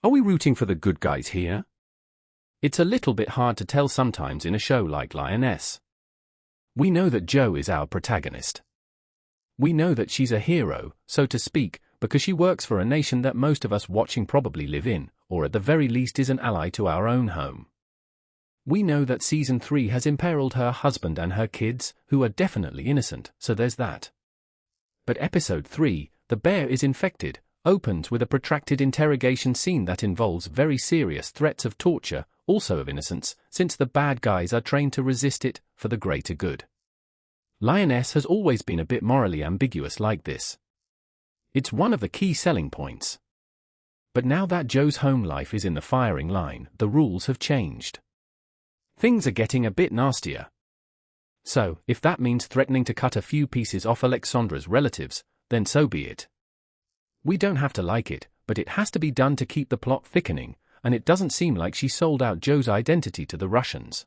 Are we rooting for the good guys here? It's a little bit hard to tell sometimes in a show like Lioness. We know that Jo is our protagonist. We know that she's a hero, so to speak, because she works for a nation that most of us watching probably live in, or at the very least is an ally to our own home. We know that Season 3 has imperiled her husband and her kids, who are definitely innocent, so there's that. But Episode 3, The Bear is Infected, opens with a protracted interrogation scene that involves very serious threats of torture, also of innocence, since the bad guys are trained to resist it, for the greater good. Lioness has always been a bit morally ambiguous like this. It's one of the key selling points. But now that Jo's home life is in the firing line, the rules have changed. Things are getting a bit nastier. So, if that means threatening to cut a few pieces off Oleksandra's relatives, then so be it. We don't have to like it, but it has to be done to keep the plot thickening, and it doesn't seem like she sold out Jo's identity to the Russians.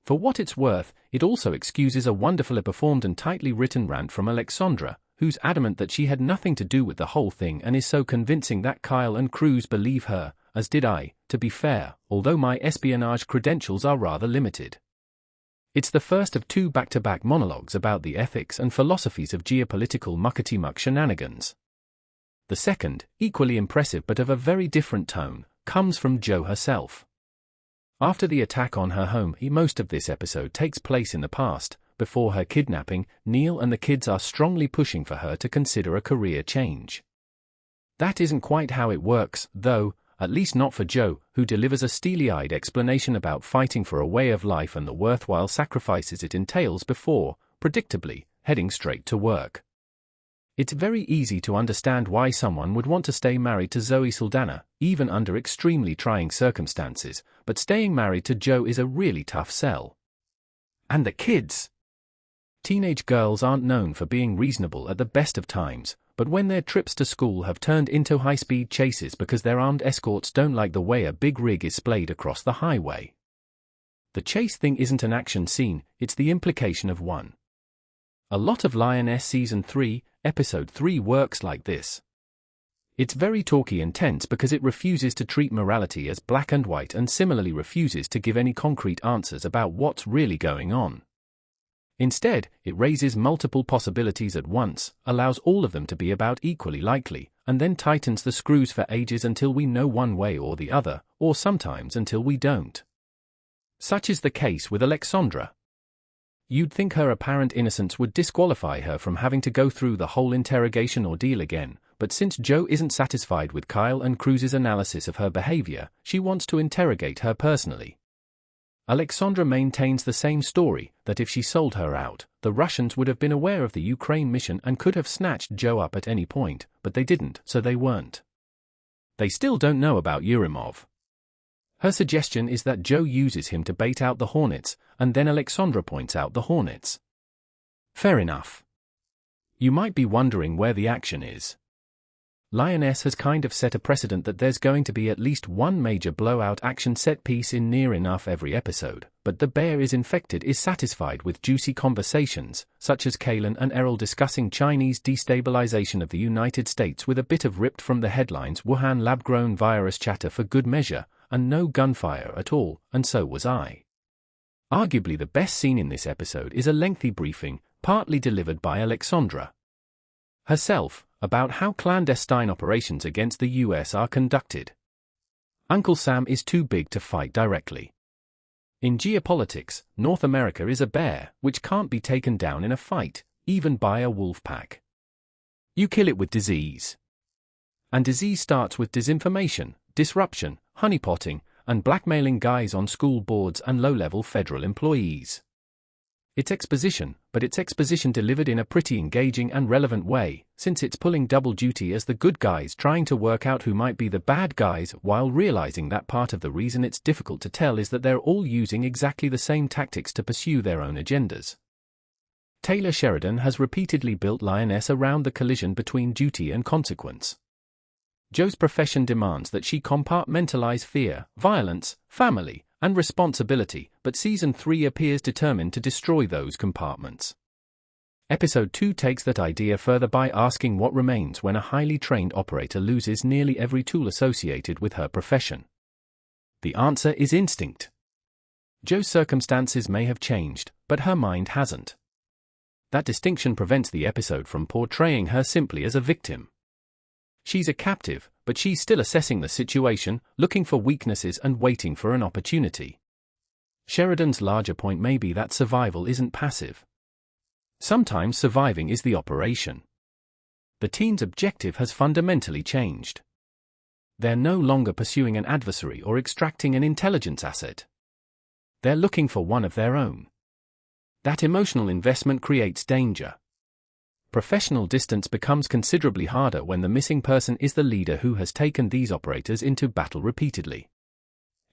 For what it's worth, it also excuses a wonderfully performed and tightly written rant from Oleksandra, who's adamant that she had nothing to do with the whole thing and is so convincing that Kyle and Cruz believe her, as did I, to be fair, although my espionage credentials are rather limited. It's the first of two back-to-back monologues about the ethics and philosophies of geopolitical muckety-muck shenanigans. The second, equally impressive but of a very different tone, comes from Jo herself. After the attack on her home, most of this episode takes place in the past. Before her kidnapping, Neil and the kids are strongly pushing for her to consider a career change. That isn't quite how it works, though, at least not for Jo, who delivers a steely-eyed explanation about fighting for a way of life and the worthwhile sacrifices it entails before, predictably, heading straight to work. It's very easy to understand why someone would want to stay married to Zoe Saldana, even under extremely trying circumstances, but staying married to Jo is a really tough sell. And the kids! Teenage girls aren't known for being reasonable at the best of times, but when their trips to school have turned into high-speed chases because their armed escorts don't like the way a big rig is splayed across the highway. The chase thing isn't an action scene, it's the implication of one. A lot of Lioness Season 3, Episode 3 works like this. It's very talky and tense because it refuses to treat morality as black and white and similarly refuses to give any concrete answers about what's really going on. Instead, it raises multiple possibilities at once, allows all of them to be about equally likely, and then tightens the screws for ages until we know one way or the other, or sometimes until we don't. Such is the case with Oleksandra. You'd think her apparent innocence would disqualify her from having to go through the whole interrogation ordeal again, but since Jo isn't satisfied with Kyle and Cruz's analysis of her behavior, she wants to interrogate her personally. Oleksandra maintains the same story, that if she sold her out, the Russians would have been aware of the Ukraine mission and could have snatched Jo up at any point, but they didn't, so they weren't. They still don't know about Yurimov. Her suggestion is that Jo uses him to bait out the Hornets, and then Oleksandra points out the Hornets. Fair enough. You might be wondering where the action is. Lioness has kind of set a precedent that there's going to be at least one major blowout action set piece in near enough every episode, but The Bear is Infected is satisfied with juicy conversations, such as Kaitlyn and Errol discussing Chinese destabilization of the United States with a bit of ripped from the headlines Wuhan lab-grown virus chatter for good measure, and no gunfire at all, and so was I. Arguably the best scene in this episode is a lengthy briefing, partly delivered by Oleksandra herself, about how clandestine operations against the US are conducted. Uncle Sam is too big to fight directly. In geopolitics, North America is a bear, which can't be taken down in a fight, even by a wolf pack. You kill it with disease. And disease starts with disinformation, disruption, honeypotting, and blackmailing guys on school boards and low-level federal employees. It's exposition, but it's exposition delivered in a pretty engaging and relevant way, since it's pulling double duty as the good guys trying to work out who might be the bad guys while realizing that part of the reason it's difficult to tell is that they're all using exactly the same tactics to pursue their own agendas. Taylor Sheridan has repeatedly built Lioness around the collision between duty and consequence. Jo's profession demands that she compartmentalize fear, violence, family, and responsibility, but Season 3 appears determined to destroy those compartments. Episode 2 takes that idea further by asking what remains when a highly trained operator loses nearly every tool associated with her profession. The answer is instinct. Jo's circumstances may have changed, but her mind hasn't. That distinction prevents the episode from portraying her simply as a victim. She's a captive, but she's still assessing the situation, looking for weaknesses and waiting for an opportunity. Sheridan's larger point may be that survival isn't passive. Sometimes surviving is the operation. The team's objective has fundamentally changed. They're no longer pursuing an adversary or extracting an intelligence asset. They're looking for one of their own. That emotional investment creates danger. Professional distance becomes considerably harder when the missing person is the leader who has taken these operators into battle repeatedly.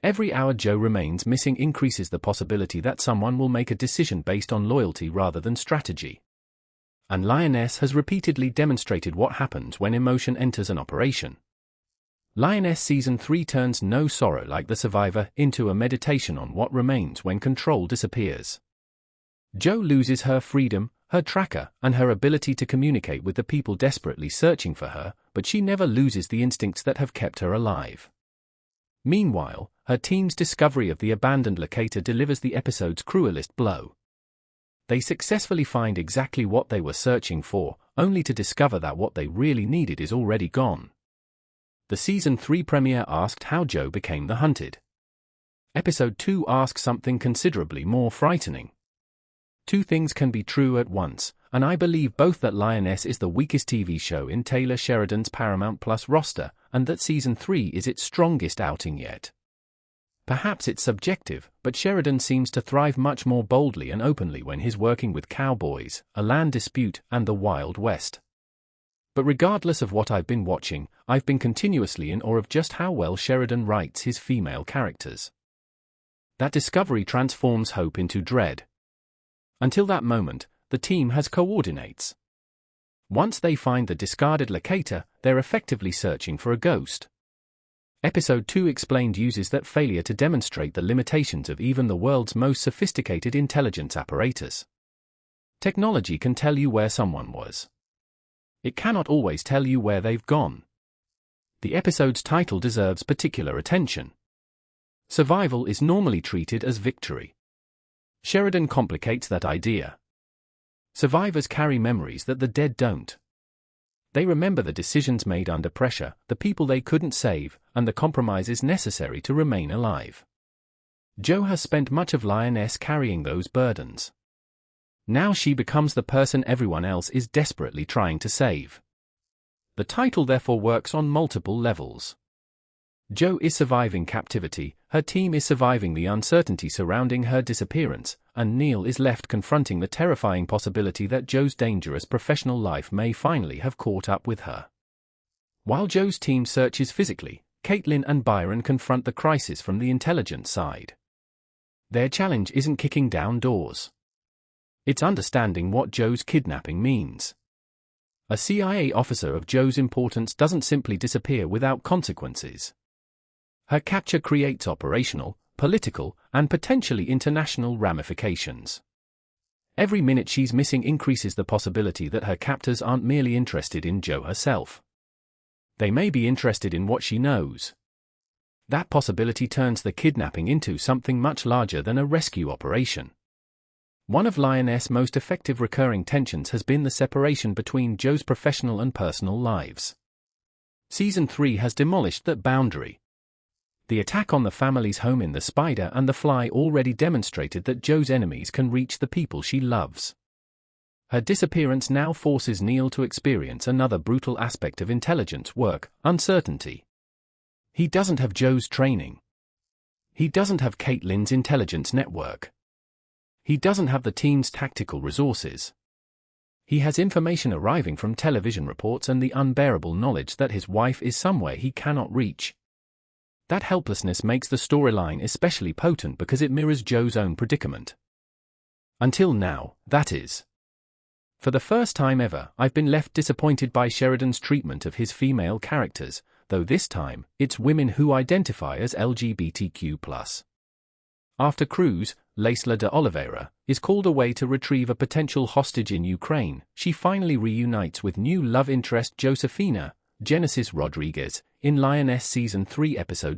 Every hour Jo remains missing increases the possibility that someone will make a decision based on loyalty rather than strategy. And Lioness has repeatedly demonstrated what happens when emotion enters an operation. Lioness Season 3 turns No Sorrow Like the Survivor into a meditation on what remains when control disappears. Jo loses her freedom, her tracker, and her ability to communicate with the people desperately searching for her, but she never loses the instincts that have kept her alive. Meanwhile, her team's discovery of the abandoned locator delivers the episode's cruelest blow. They successfully find exactly what they were searching for, only to discover that what they really needed is already gone. The Season 3 premiere asked how Jo became the hunted. Episode 2 asks something considerably more frightening. Two things can be true at once, and I believe both that Lioness is the weakest TV show in Taylor Sheridan's Paramount Plus roster, and that Season 3 is its strongest outing yet. Perhaps it's subjective, but Sheridan seems to thrive much more boldly and openly when he's working with cowboys, a land dispute, and the Wild West. But regardless of what I've been watching, I've been continuously in awe of just how well Sheridan writes his female characters. That discovery transforms hope into dread. Until that moment, the team has coordinates. Once they find the discarded locator, they're effectively searching for a ghost. Episode 2 explained uses that failure to demonstrate the limitations of even the world's most sophisticated intelligence apparatus. Technology can tell you where someone was. It cannot always tell you where they've gone. The episode's title deserves particular attention. Survival is normally treated as victory. Sheridan complicates that idea. Survivors carry memories that the dead don't. They remember the decisions made under pressure, the people they couldn't save, and the compromises necessary to remain alive. Jo has spent much of Lioness carrying those burdens. Now she becomes the person everyone else is desperately trying to save. The title therefore works on multiple levels. Jo is surviving captivity, her team is surviving the uncertainty surrounding her disappearance, and Neil is left confronting the terrifying possibility that Jo's dangerous professional life may finally have caught up with her. While Jo's team searches physically, Kaitlyn and Byron confront the crisis from the intelligence side. Their challenge isn't kicking down doors. It's understanding what Jo's kidnapping means. A CIA officer of Jo's importance doesn't simply disappear without consequences. Her capture creates operational, political, and potentially international ramifications. Every minute she's missing increases the possibility that her captors aren't merely interested in Jo herself. They may be interested in what she knows. That possibility turns the kidnapping into something much larger than a rescue operation. One of Lioness' most effective recurring tensions has been the separation between Jo's professional and personal lives. Season 3 has demolished that boundary. The attack on the family's home in The Spider and the Fly already demonstrated that Jo's enemies can reach the people she loves. Her disappearance now forces Neil to experience another brutal aspect of intelligence work: uncertainty. He doesn't have Jo's training. He doesn't have Kaitlyn's intelligence network. He doesn't have the team's tactical resources. He has information arriving from television reports and the unbearable knowledge that his wife is somewhere he cannot reach. That helplessness makes the storyline especially potent because it mirrors Jo's own predicament. Until now, that is. For the first time ever, I've been left disappointed by Sheridan's treatment of his female characters, though this time, it's women who identify as LGBTQ+. After Cruz, Leisla de Oliveira, is called away to retrieve a potential hostage in Ukraine, she finally reunites with new love interest Josefina, Genesis Rodriguez, in Lioness Season 3 Episode